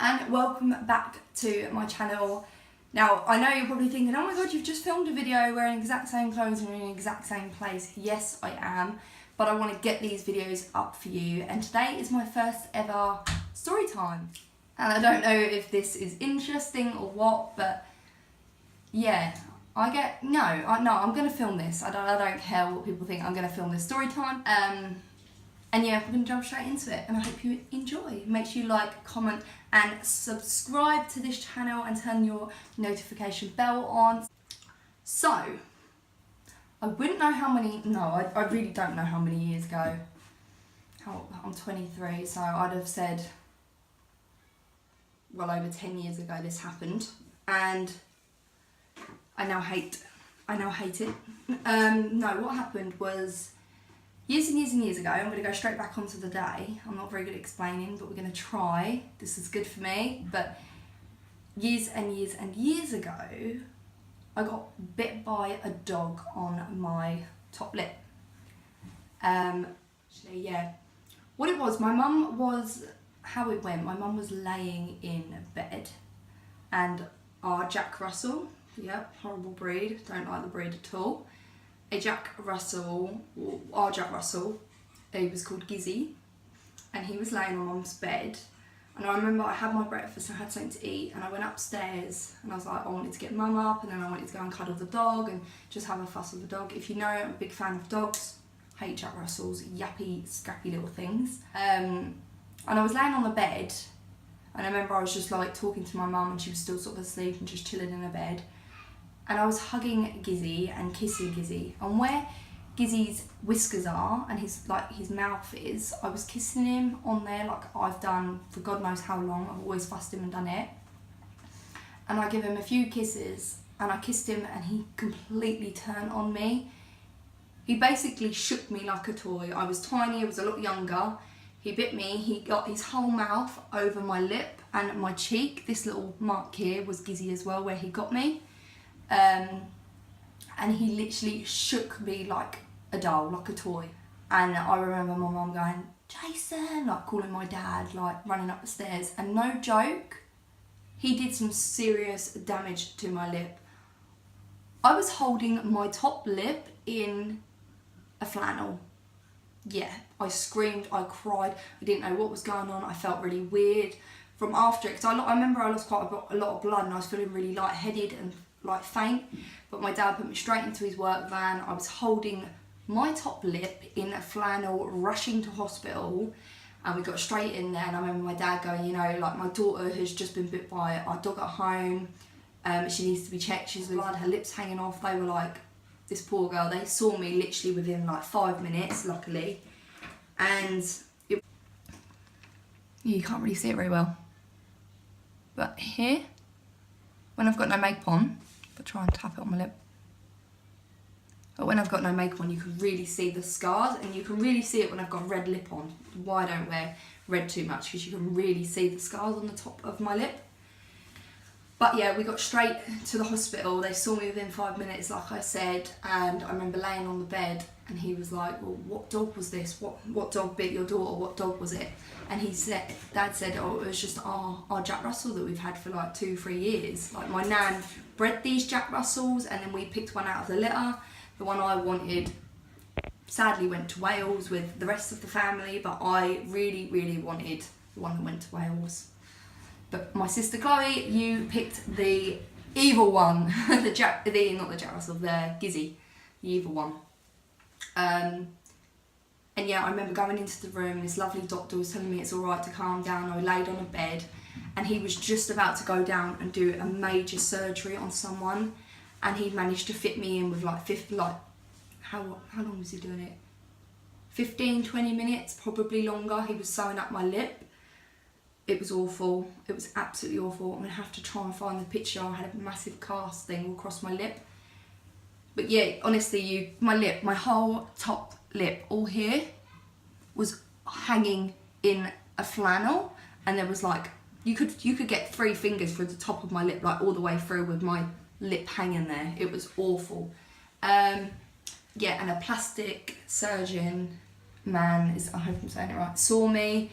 and welcome back to my channel. Now, I know you're probably thinking, oh my god, you've just filmed a video wearing the exact same clothes and in the exact same place. Yes, I am, but I want to get these videos up for you, and today is my first ever story time. And I don't know if this is interesting or what, but yeah, I'm going to film this. I don't care what people think, I'm going to film this story time. And yeah, we're going to jump straight into it, and I hope you enjoy. Make sure you like, comment and subscribe to this channel and turn your notification bell on. So, I wouldn't know how many, I really don't know how many years ago. I'm 23, so I'd have said, well, over 10 years ago this happened, and I now hate it. No, what happened was, years and years and years ago, I'm going to go straight back onto the day. I'm not very good at explaining, but we're going to try. This is good for me. But years and years and years ago, I got bit by a dog on my top lip. Yeah. What it was, how it went, my mum was laying in bed, and our Jack Russell, horrible breed, don't like the breed at all. Our Jack Russell, he was called Gizzy, and he was laying on mum's bed. And I remember I had my breakfast and I had something to eat, and I went upstairs and I was like, I wanted to get mum up, and then I wanted to go and cuddle the dog and just have a fuss with the dog. If you know, I'm a big fan of dogs. Hate Jack Russells, yappy, scrappy little things. And I was laying on the bed, and I remember I was just like talking to my mum, and she was still sort of asleep and just chilling in her bed. And I was hugging Gizzy and kissing Gizzy, and where Gizzy's whiskers are and his mouth is, I was kissing him on there like I've done for God knows how long. I've always fussed him and done it. And I give him a few kisses, and I kissed him, and he completely turned on me. He basically shook me like a toy. I was tiny, I was a lot younger. He bit me, he got his whole mouth over my lip and my cheek. This little mark here was Gizzy as well, where he got me. And he literally shook me like a doll, like a toy. And I remember my mum going, Jason, like calling my dad, like running up the stairs. And no joke, he did some serious damage to my lip. I was holding my top lip in a flannel. Yeah, I screamed, I cried, I didn't know what was going on, I felt really weird. From after it, because I remember I lost quite a lot of blood, and I was feeling really lightheaded and like faint, but my dad put me straight into his work van. I was holding my top lip in a flannel, rushing to hospital, and we got straight in there. And I remember my dad going, like, my daughter has just been bit by our dog at home, she needs to be checked, she's blood, her lips hanging off. They were like, this poor girl. They saw me literally within like 5 minutes, luckily, and you can't really see it very well, but here, when I've got no makeup on, but try and tap it on my lip. But when I've got no makeup on, you can really see the scars, and you can really see it when I've got red lip on. Why I don't wear red too much, because you can really see the scars on the top of my lip. But yeah, we got straight to the hospital. They saw me within 5 minutes, like I said, and I remember laying on the bed, and he was like, well, what dog was this? What dog bit your daughter? What dog was it? And Dad said, oh, it was just our Jack Russell that we've had for like 2-3 years. Like, my nan bred these Jack Russells, and then we picked one out of the litter. The one I wanted sadly went to Wales with the rest of the family, but I really, really wanted the one that went to Wales. But my sister Chloe, you picked the evil one, not the Jack Russell, the Gizzy, the evil one. And yeah, I remember going into the room, this lovely doctor was telling me it's alright to calm down. I laid on a bed, and he was just about to go down and do a major surgery on someone, and he managed to fit me in with how long was he doing it? 15-20 minutes, probably longer. He was sewing up my lip. It was awful. It was absolutely awful. I'm going to have to try and find the picture. I had a massive cast thing across my lip. But yeah, honestly, my whole top lip, all here, was hanging in a flannel. And there was like, you could get 3 fingers through the top of my lip, like all the way through, with my lip hanging there. It was awful. Yeah, and a plastic surgeon man, I hope I'm saying it right, saw me.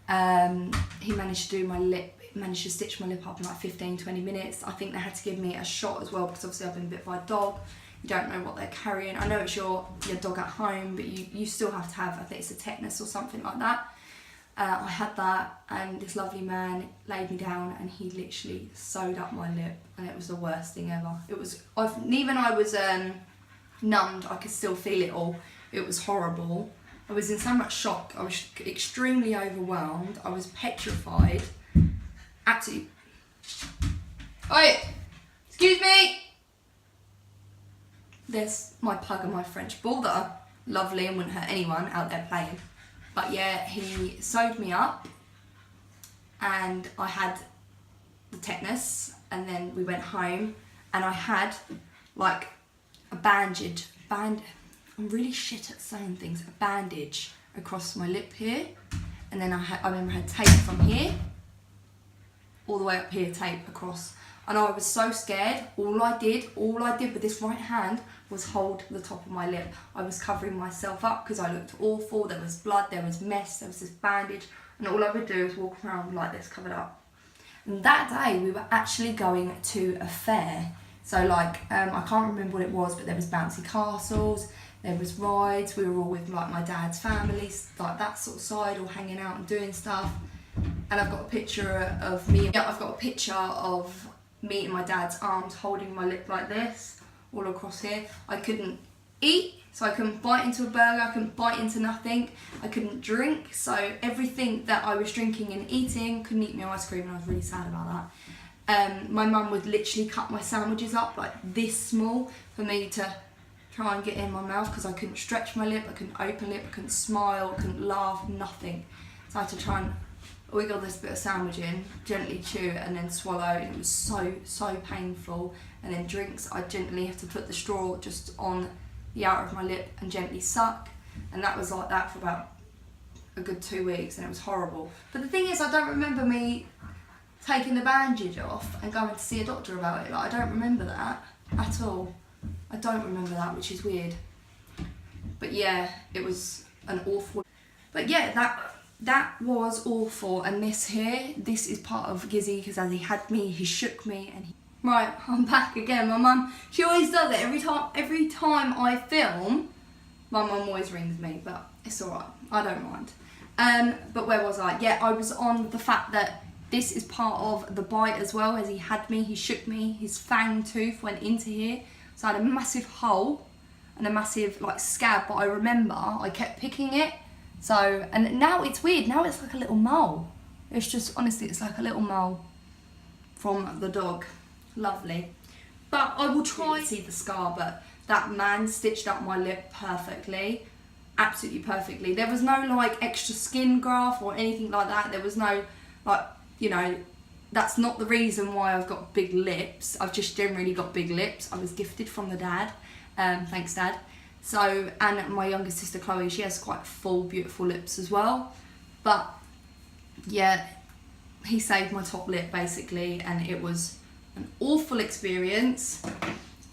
He managed to do my lip managed to stitch my lip up in like 15-20 minutes. I think they had to give me a shot as well because obviously I've been bit by a dog. You don't know what they're carrying. I know it's your dog at home, but you still have to have, I think it's a tetanus or something like that. I had that, and this lovely man laid me down and he literally sewed up my lip, and it was the worst thing ever. It was, even I was numbed, I could still feel it all. It was horrible. I was in so much shock. I was extremely overwhelmed. I was petrified. Absolutely. Oi! Excuse me! There's my pug and my French bull that are lovely and wouldn't hurt anyone out there playing. But yeah, he sewed me up and I had the tetanus, and then we went home and I had like a bandage. I'm really shit at saying things. A bandage across my lip here, and then I remember I had tape from here all the way up here, tape across. And I was so scared. All I did with this right hand was hold the top of my lip. I was covering myself up because I looked awful. There was blood, there was mess, there was this bandage, and all I would do is walk around like this, covered up. And that day we were actually going to a fair. So like, I can't remember what it was, but there was bouncy castles, there was rides. We were all with like my dad's family, like that sort of side, all hanging out and doing stuff. And I've got a picture of me. Yeah, I've got a picture of me in my dad's arms holding my lip like this, all across here. I couldn't eat, so I couldn't bite into a burger, I couldn't bite into nothing. I couldn't drink, so everything that I was drinking and eating, couldn't eat my ice cream, and I was really sad about that. My mum would literally cut my sandwiches up like this small for me to try and get in my mouth, because I couldn't stretch my lip, I couldn't open lip, I couldn't smile, I couldn't laugh, nothing. So I had to try and wiggle this bit of sandwich in, gently chew it and then swallow, and it was so painful. And then drinks, I gently have to put the straw just on the outer of my lip and gently suck, and that was like that for about a good 2 weeks, and it was horrible. But the thing is, I don't remember me taking the bandage off and going to see a doctor about it. Like, I don't remember that at all. I don't remember that, which is weird. But yeah, it was an awful... But yeah, that was awful. And this here, this is part of Gizzy, because as he had me, he shook me, and he... Right, I'm back again. My mum, she always does it. Every time I film, my mum always rings me, but it's alright. I don't mind. But where was I? Yeah, I was on the fact that this is part of the bite as well. As he had me, he shook me, his fang tooth went into here. So I had a massive hole and a massive like scab, but I remember I kept picking it. So, and now it's weird. Now it's like a little mole. It's just, honestly, it's like a little mole from the dog. Lovely. But I will try to see the scar, but that man stitched up my lip perfectly. Absolutely perfectly. There was no like extra skin graft or anything like that. There was no like, you know, that's not the reason why I've got big lips. I've just generally got big lips. I was gifted from the dad. Thanks, Dad. So, and my younger sister Chloe, she has quite full, beautiful lips as well. But yeah, he saved my top lip basically, and it was an awful experience.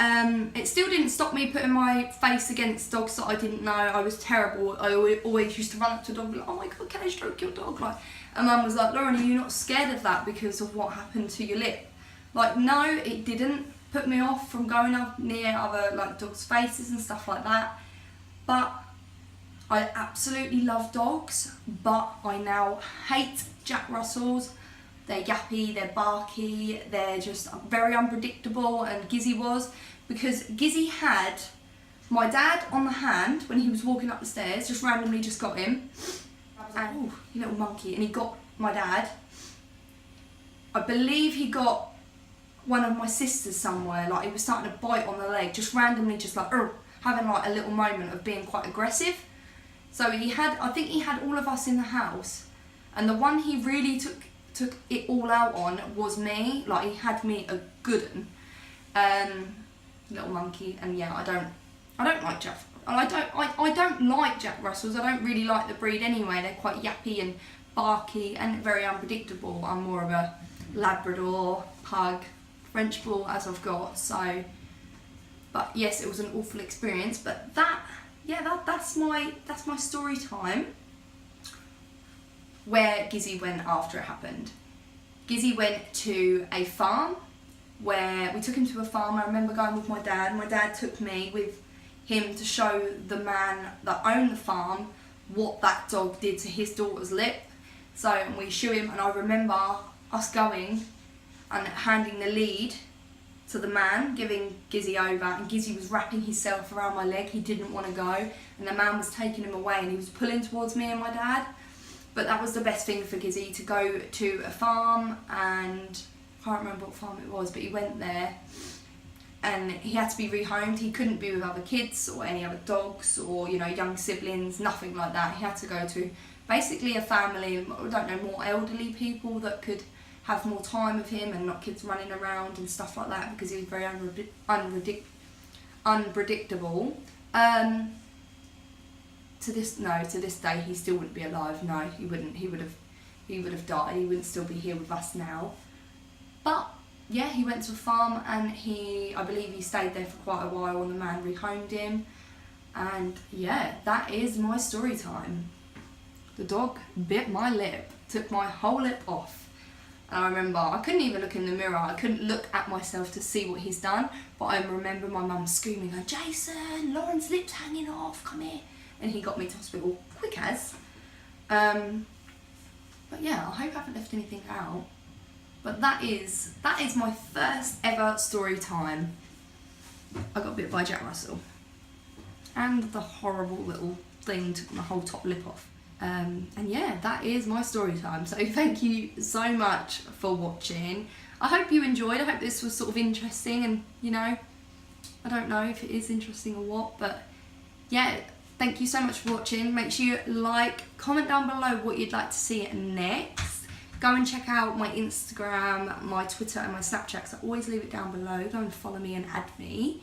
It still didn't stop me putting my face against dogs that I didn't know. I was terrible. I always used to run up to a dog and be like, oh my God, can I stroke your dog? Like, and Mum was like, Lauren, are you not scared of that because of what happened to your lip? Like, no, it didn't put me off from going up near other like dogs' faces and stuff like that. But I absolutely love dogs, but I now hate Jack Russells. They're yappy, they're barky, they're just very unpredictable, and Gizzy was, because Gizzy had my dad on the hand when he was walking up the stairs, just randomly just got him, and oh, you little monkey, and he got my dad. I believe he got one of my sisters somewhere, like he was starting to bite on the leg, just randomly, just like, having like a little moment of being quite aggressive. So he had, I think he had all of us in the house, and the one he really took it all out on was me. Like, he had me a good one, little monkey. And yeah, I don't like Jack. I don't like Jack Russells. I don't really like the breed anyway. They're quite yappy and barky and very unpredictable. I'm more of a Labrador, pug, French bull as I've got. So, but yes, it was an awful experience. But that's my story time. Where Gizzy went after it happened. Gizzy went to a farm where we took him to a farm. I remember going with my dad. My dad took me with him to show the man that owned the farm what that dog did to his daughter's lip. So we show him, and I remember us going and handing the lead to the man, giving Gizzy over, and Gizzy was wrapping himself around my leg. He didn't want to go, and the man was taking him away, and he was pulling towards me and my dad. But that was the best thing for Gizzy, to go to a farm, and I can't remember what farm it was, but he went there and he had to be rehomed. He couldn't be with other kids or any other dogs or, you know, young siblings, nothing like that. He had to go to basically a family, I don't know, more elderly people that could have more time with him and not kids running around and stuff like that, because he was very unpredictable. To this day he still wouldn't be alive. No, he wouldn't. He would have died. He wouldn't still be here with us now. But yeah, he went to a farm, and I believe he stayed there for quite a while, and the man rehomed him. And yeah, that is my story time. The dog bit my lip, took my whole lip off. And I remember I couldn't even look in the mirror. I couldn't look at myself to see what he's done. But I remember my mum screaming, going, "Jason, Lauren's lip's hanging off, come here." And he got me to hospital, quick as. But yeah, I hope I haven't left anything out. But that is my first ever story time. I got bit by Jack Russell. And the horrible little thing took my whole top lip off. And yeah, that is my story time. So thank you so much for watching. I hope you enjoyed. I hope this was sort of interesting, and you know, I don't know if it is interesting or what, but yeah, thank you so much for watching. Make sure you like, comment down below what you'd like to see next. Go and check out my Instagram, my Twitter and my Snapchat, so I always leave it down below. Go and follow me and add me.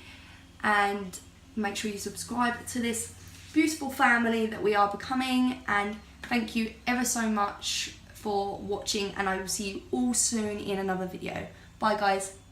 And make sure you subscribe to this beautiful family that we are becoming. And thank you ever so much for watching, and I will see you all soon in another video. Bye guys.